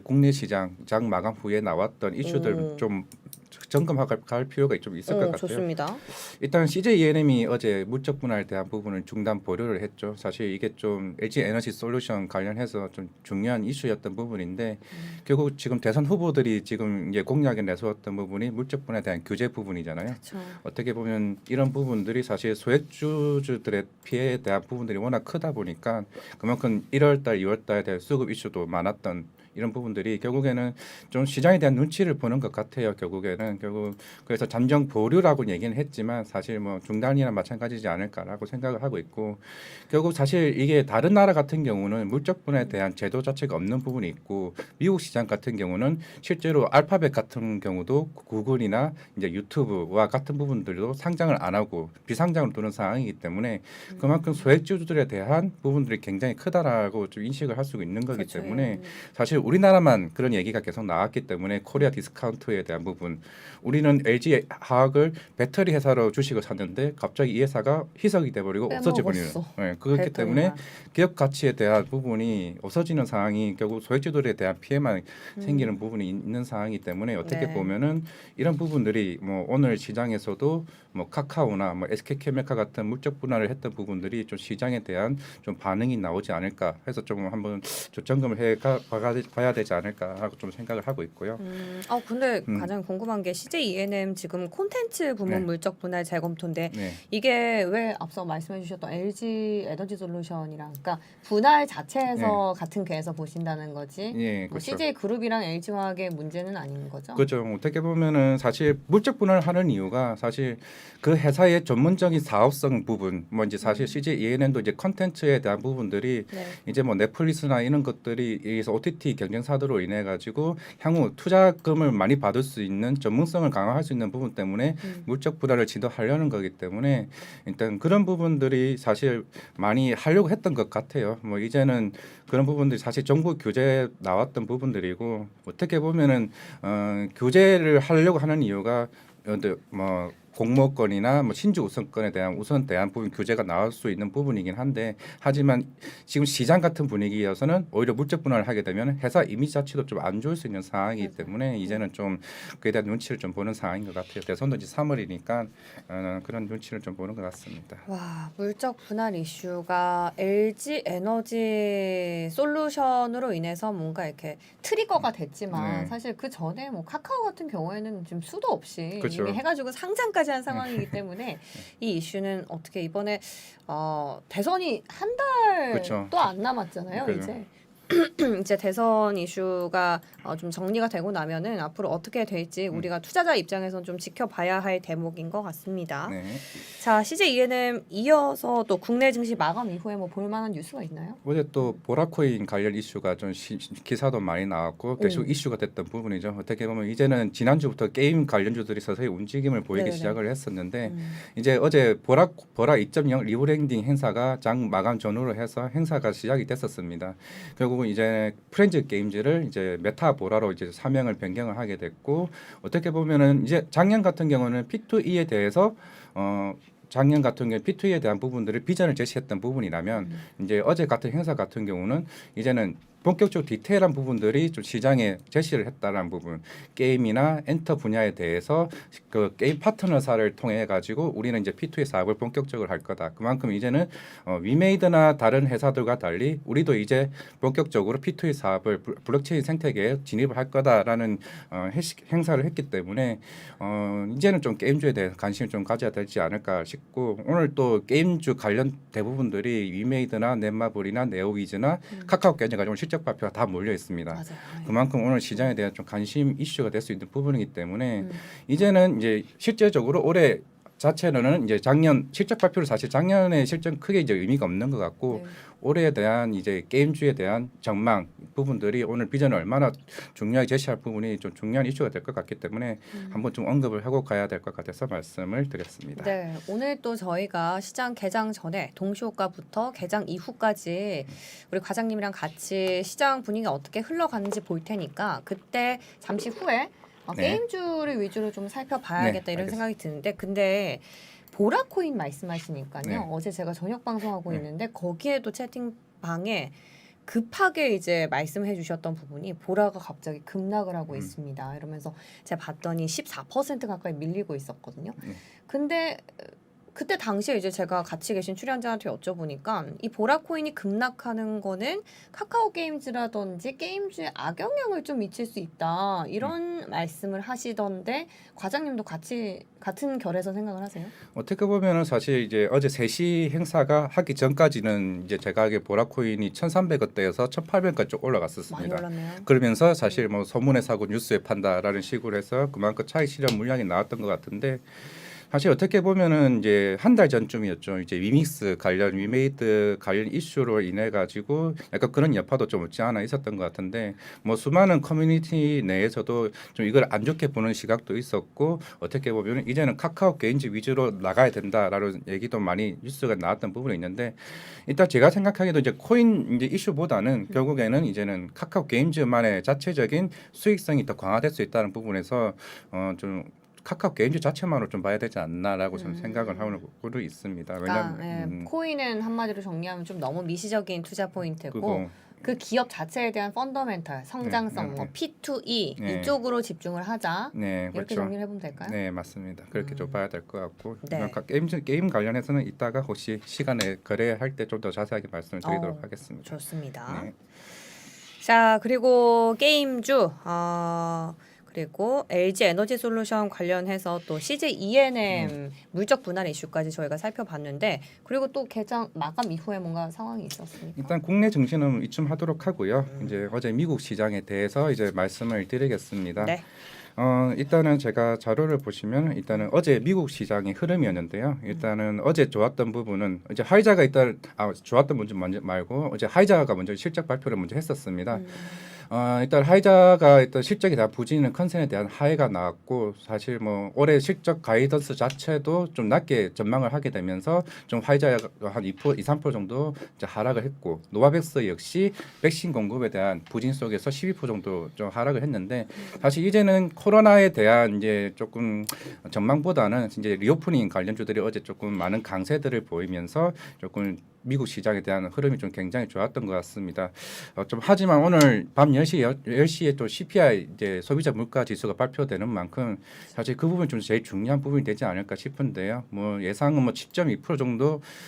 국내 시장 장 마감 후에 나왔던 이슈들 좀 점검할 필요가 좀 있을 것 같아요. 좋습니다. 일단 CJ ENM이 어제 물적 분할에 대한 부분을 중단 보류를 했죠. 사실 이게 좀 LG 에너지 솔루션 관련해서 좀 중요한 이슈였던 부분인데 결국 지금 대선 후보들이 지금 이제 공약에 내세웠던 부분이 물적 분할에 대한 규제 부분이잖아요. 그렇죠. 어떻게 보면 이런 부분들이 사실 소액주주들의 피해에 대한 부분들이 워낙 크다 보니까 그만큼 1월달, 2월달에 대한 수급 이슈도 많았던 이런 부분들이 결국에는 좀 시장에 대한 눈치를 보는 것 같아요. 결국에는 결국 그래서 잠정 보류라고 얘기는 했지만 사실 뭐 중단이나 마찬가지지 않을까라고 생각을 하고 있고 결국 사실 이게 다른 나라 같은 경우는 물적 분해에 대한 제도 자체가 없는 부분이 있고 미국 시장 같은 경우는 실제로 알파벳 같은 경우도 구글이나 이제 유튜브와 같은 부분들도 상장을 안 하고 비상장으로 두는 상황이기 때문에 그만큼 소액주주들에 대한 부분들이 굉장히 크다라고 좀 인식을 할 수 있는 거기 그렇죠. 때문에 사실 우리나라만 그런 얘기가 계속 나왔기 때문에 코리아 디스카운트에 대한 부분 우리는 LG 화학을 배터리 회사로 주식을 샀는데 갑자기 이 회사가 희석이 돼버리고 없어져 버리는 그렇기 때문에 기업 가치에 대한 부분이 없어지는 상황이 결국 소액주들에 대한 피해만 생기는 부분이 있는 상황이기 때문에 어떻게 보면은 이런 부분들이 뭐 오늘 시장에서도 뭐 카카오나 뭐 SK케미칼 같은 물적 분할을 했던 부분들이 좀 시장에 대한 좀 반응이 나오지 않을까 해서 좀 한번 좀 점검을 봐야 되지 않을까 하고 좀 생각을 하고 있고요. 근데 가장 궁금한 게 CJ ENM 지금 콘텐츠 부문 네. 물적 분할 재검토인데 네. 이게 왜 앞서 말씀해 주셨던 LG 에너지 솔루션이랑 그러니까 분할 자체에서 같은 궤에서 보신다는 거지. 예, 뭐 그렇죠. CJ 그룹이랑 LG 화학의 문제는 아닌 거죠? 그렇죠. 어떻게 보면은 사실 물적 분할을 하는 이유가 사실 그 회사의 전문적인 사업성 부분, 뭐 이제 사실 CJ ENM도 이제 컨텐츠에 대한 부분들이 이제 뭐 넷플릭스나 이런 것들이 여기서 OTT 경쟁사들로 인해 가지고 향후 투자금을 많이 받을 수 있는 전문성을 강화할 수 있는 부분 때문에 물적 분할을 지도하려는 거기 때문에 일단 그런 부분들이 사실 많이 하려고 했던 것 같아요. 뭐 이제는 그런 부분들이 사실 정부 규제에 나왔던 부분들이고 어떻게 보면은 규제를 하려고 하는 이유가 뭐 공모권이나 뭐 신주 우선권에 대한 부분 규제가 나올 수 있는 부분이긴 한데 하지만 지금 시장 같은 분위기여서는 오히려 물적 분할을 하게 되면 회사 이미지 자체도 좀 안 좋을 수 있는 상황이기 때문에 이제는 좀 그에 대한 눈치를 좀 보는 상황인 것 같아요. 대선도 이제 3월이니까 그런 눈치를 좀 보는 것 같습니다. 와, 물적 분할 이슈가 LG 에너지 솔루션으로 인해서 뭔가 이렇게 트리거가 됐지만 사실 그 전에 뭐 카카오 같은 경우에는 지금 수도 없이 그렇죠. 이미 해가지고 상장까지 한 상황이기 때문에 이 이슈는 어떻게 이번에 대선이 한 그렇죠. 달도 안 남았잖아요, 그래요. 이제. 이제 대선 이슈가 좀 정리가 되고 나면은 앞으로 어떻게 될지 우리가 투자자 입장에선 좀 지켜봐야 할 대목인 것 같습니다. 네. 자, CJ ENM 이어서 또 국내 증시 마감 이후에 뭐 볼만한 뉴스가 있나요? 어제 또 보라코인 관련 이슈가 좀 기사도 많이 나왔고 계속 오. 이슈가 됐던 부분이죠. 어떻게 보면 이제는 지난주부터 게임 관련주들이 서서히 움직임을 보이기 네네네. 시작을 했었는데 이제 어제 보라 2.0 리브랜딩 행사가 장 마감 전후로 해서 행사가 시작이 됐었습니다. 결국은 이제 프렌즈 게임즈를 이제 메타 보라로 이제 사명을 변경을 하게 됐고 어떻게 보면은 이제 작년 같은 경우는 P2E에 대해서 작년 같은 경우 P2E에 대한 부분들을 비전을 제시했던 부분이라면 이제 어제 같은 행사 같은 경우는 이제는 본격적으로 디테일한 부분들이 좀 시장에 제시를 했다는 부분, 게임이나 엔터 분야에 대해서 그 게임 파트너사를 통해 가지고 우리는 이제 P2E 사업을 본격적으로 할 거다. 그만큼 이제는 위메이드나 다른 회사들과 달리 우리도 이제 본격적으로 P2E 사업을 블록체인 생태계에 진입을 할 거다라는 행사를 했기 때문에 이제는 좀 게임주에 대해 관심을 좀 가져야 되지 않을까 싶고 오늘 또 게임주 관련 대부분들이 위메이드나 넷마블이나 네오위즈나 카카오까지 가지고 실적 발표가 다 몰려 있습니다. 맞아요. 그만큼 오늘 시장에 대한 좀 관심 이슈가 될 수 있는 부분이기 때문에 이제는 이제 실제적으로 올해 자체로는 이제 작년 실적 발표를 사실 작년에 실적 크게 이제 의미가 없는 것 같고 올해에 대한 이제 게임주에 대한 전망 부분들이 오늘 비전을 얼마나 중요하게 제시할 부분이 좀 중요한 이슈가 될 것 같기 때문에 한번 좀 언급을 하고 가야 될 것 같아서 말씀을 드렸습니다. 네, 오늘 또 저희가 시장 개장 전에 동시효과부터 개장 이후까지 우리 과장님이랑 같이 시장 분위기가 어떻게 흘러가는지 볼 테니까 그때 잠시 후에 게임주를 위주로 좀 살펴봐야겠다 이런 알겠습니다. 생각이 드는데 근데 보라코인 말씀하시니까요. 네. 어제 제가 저녁 방송하고 있는데 거기에도 채팅방에 급하게 이제 말씀해 주셨던 부분이 보라가 갑자기 급락을 하고 있습니다. 이러면서 제가 봤더니 14% 가까이 밀리고 있었거든요. 근데 그때 당시에 이제 제가 같이 계신 출연자한테 여쭤보니까 이 보라 코인이 급락하는 거는 카카오 게임즈라든지 게임즈에 악영향을 좀 미칠 수 있다 이런 말씀을 하시던데 과장님도 같은 결에서 생각을 하세요? 어떻게 보면은 사실 이제 어제 3시 행사가 하기 전까지는 이제 제가 알기에 보라 코인이 1,300원대에서 1,800원까지 쭉 많이 올라갔었습니다. 올랐네요. 그러면서 사실 뭐 소문에 사고 뉴스에 판다라는 식으로 해서 그만큼 차익 실현 물량이 나왔던 것 같은데 사실 어떻게 보면은 이제 한 달 전쯤이었죠. 이제 위믹스 관련 위메이드 관련 이슈로 인해 가지고 약간 그런 여파도 좀 없지 않아 있었던 것 같은데 뭐 수많은 커뮤니티 내에서도 좀 이걸 안 좋게 보는 시각도 있었고 어떻게 보면 이제는 카카오 게임즈 위주로 나가야 된다라는 얘기도 많이 뉴스가 나왔던 부분이 있는데 일단 제가 생각하기에도 이제 코인 이제 이슈보다는 결국에는 이제는 카카오 게임즈만의 자체적인 수익성이 더 강화될 수 있다는 부분에서 좀 카카오 게임즈 자체만으로 좀 봐야 되지 않나라고 저는 생각을 하고 있습니다. 그러니까 왜냐하면 코인은 한마디로 정리하면 좀 너무 미시적인 투자 포인트고 그거 그 기업 자체에 대한 펀더멘탈, 성장성, 뭐 P2E 네. 이쪽으로 집중을 하자. 네 이렇게 그렇죠. 정리를 해보면 될까요? 네 맞습니다. 그렇게 좀 봐야 될 것 같고 네. 아까 게임 관련해서는 이따가 혹시 시간에 거래할 때 좀 더 자세하게 말씀을 드리도록 하겠습니다. 좋습니다. 네. 자 그리고 게임주 그리고 LG 에너지 솔루션 관련해서 또 CJ ENM 물적 분할 이슈까지 저희가 살펴봤는데 그리고 또 개장 마감 이후에 뭔가 상황이 있었습니까? 일단 국내 증시는 이쯤 하도록 하고요. 이제 어제 미국 시장에 대해서 이제 말씀을 드리겠습니다. 네. 일단은 제가 자료를 보시면 일단은 어제 미국 시장의 흐름이었는데요. 일단은 어제 좋았던 부분은 이제 화이자가 일단 좋았던 부분 먼저 말고 어제 화이자가 먼저 실적 발표를 먼저 했었습니다. 일단 화이자가 일단 실적에 대한 부진은 컨센에 대한 하해가 나왔고 사실 뭐 올해 실적 가이던스 자체도 좀 낮게 전망을 하게 되면서 좀 화이자가 한 2%, 3% 정도 이제 하락을 했고 노바백스 역시 백신 공급에 대한 부진 속에서 12% 정도 좀 하락을 했는데 사실 이제는 코로나에 대한 이제 조금 전망보다는 이제 리오프닝 관련주들이 어제 조금 많은 강세들을 보이면서 조금 미국 시장에 대한 흐름이 좀 굉장히 좋았던 것 같습니다. 좀 하지만 오늘 밤 10시에 또 CPI 이제 소비자 물가 지수가 발표되는 만큼 사실 그 부분 좀 제일 중요한 부분이 되지 않을까 싶은데요. 뭐 예상은 뭐 10.2%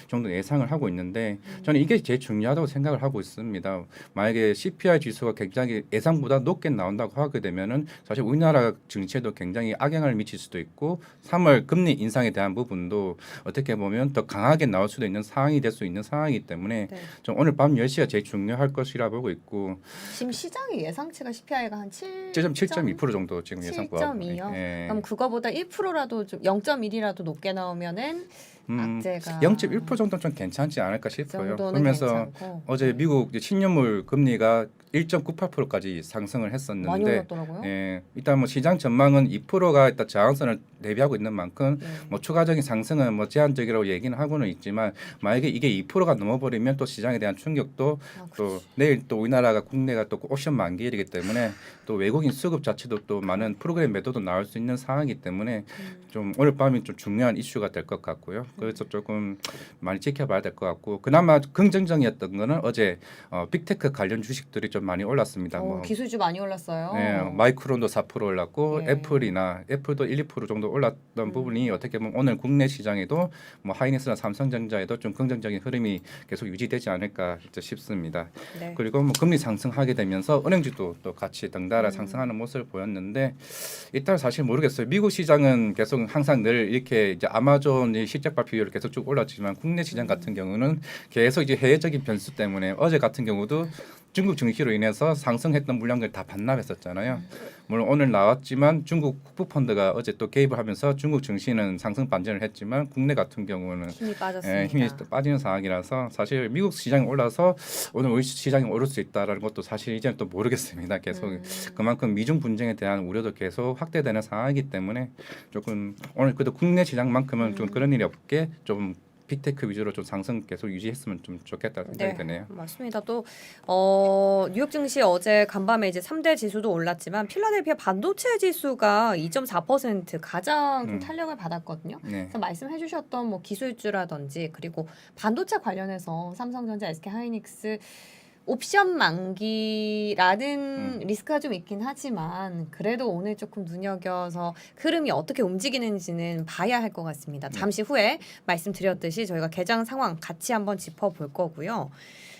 정도 예상을 하고 있는데 저는 이게 제일 중요하다고 생각을 하고 있습니다. 만약에 CPI 지수가 굉장히 예상보다 높게 나온다고 하게 되면은 사실 우리나라 증시에도 굉장히 악영향을 미칠 수도 있고 3월 금리 인상에 대한 부분도 어떻게 보면 더 강하게 나올 수도 있는 상황이 될 수 있는 상황이기 때문에 네. 좀 오늘 밤 10시가 제일 중요할 것이라 보고 있고 지금 시장의 예상치가 CPI가 한 7.2% 정도 지금 예상 보고 7.2요. 예. 그럼 그거보다 1%라도 좀 0.1이라도 높게 나오면은 악재가 0.1% 정도는 좀 괜찮지 않을까 싶어요. 정도는 그러면서 괜찮고. 어제 미국 이제 10년물 금리가 1.98%까지 상승을 많이 했었는데 올랐더라고요. 예, 일단 뭐 시장 전망은 2%가 일단 저항선을 대비하고 있는 만큼 네. 뭐 추가적인 상승은 뭐 제한적이라고 얘기는 하고는 있지만 만약에 이게 2%가 넘어버리면 또 시장에 대한 충격도 또 내일 또 우리나라가 국내가 또 옵션 만기일이기 때문에 또 외국인 수급 자체도 또 많은 프로그램 매도도 나올 수 있는 상황이기 때문에 좀 오늘 밤이 좀 중요한 이슈가 될 것 같고요. 그래서 조금 많이 지켜봐야 될 것 같고 그나마 긍정적이었던 거는 어제 빅테크 관련 주식들이 좀 많이 올랐습니다. 뭐 기술주 많이 올랐어요. 네, 마이크론도 4% 올랐고 예. 애플도 1, 2% 정도 올랐던 부분이 어떻게 보면 오늘 국내 시장에도 뭐 하이닉스나 삼성전자에도 좀 긍정적인 흐름이 계속 유지되지 않을까 싶습니다. 네. 그리고 뭐 금리 상승하게 되면서 은행주도 또 같이 덩달아 상승하는 모습을 보였는데 일단 사실 모르겠어요. 미국 시장은 계속 항상 늘 이렇게 이제 아마존이 실적 발표율 계속 쭉 올랐지만 국내 시장 같은 경우는 계속 이제 해외적인 변수 때문에 어제 같은 경우도 중국 증시로 인해서 상승했던 물량을 다 반납했었잖아요. 물론 오늘 나왔지만 중국 국부펀드가 어제 또 개입을 하면서 중국 증시는 상승 반전을 했지만 국내 같은 경우는 힘이 빠졌습니다. 힘이 또 빠지는 상황이라서 사실 미국 시장이 올라서 오늘 우리 시장이 오를 수 있다라는 것도 사실 이제는 또 모르겠습니다. 계속 그만큼 미중 분쟁에 대한 우려도 계속 확대되는 상황이기 때문에 조금 오늘 그래도 국내 시장만큼은 좀 그런 일이 없게 좀 빅테크 위주로 좀 상승 계속 유지했으면 좀 좋겠다는 생각이 드네요. 맞습니다. 또 뉴욕 증시 어제 간밤에 이제 3대 지수도 올랐지만 필라델피아 반도체 지수가 2.4% 가장 좀 탄력을 받았거든요. 네. 그래서 말씀해주셨던 뭐 기술주라든지 그리고 반도체 관련해서 삼성전자, SK 하이닉스 옵션 만기라는 리스크가 좀 있긴 하지만 그래도 오늘 조금 눈여겨서 흐름이 어떻게 움직이는지는 봐야 할 것 같습니다. 잠시 후에 말씀드렸듯이 저희가 개장 상황 같이 한번 짚어볼 거고요.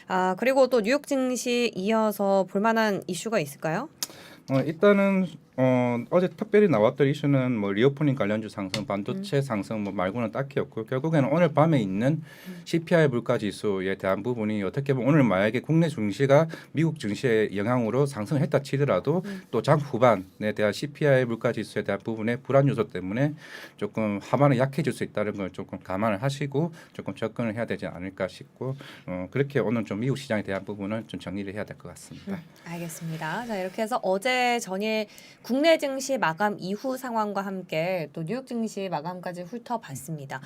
아 그리고 또 뉴욕 증시 이어서 볼만한 이슈가 있을까요? 일단은 어제 특별히 나왔던 이슈는 뭐 리오프닝 관련주 상승, 반도체 상승 뭐 말고는 딱히 없고 결국에는 오늘 밤에 있는 CPI 물가지수에 대한 부분이 어떻게 보면 오늘 만약에 국내 증시가 미국 증시의 영향으로 상승했다 치더라도 또 장 후반에 대한 CPI 물가지수에 대한 부분의 불안 요소 때문에 조금 하반은 약해질 수 있다는 걸 조금 감안을 하시고 조금 접근을 해야 되지 않을까 싶고 그렇게 오늘 좀 미국 시장에 대한 부분은 좀 정리를 해야 될 것 같습니다. 알겠습니다. 자 이렇게 해서 어제 전일 국내 증시 마감 이후 상황과 함께 또 뉴욕 증시 마감까지 훑어봤습니다.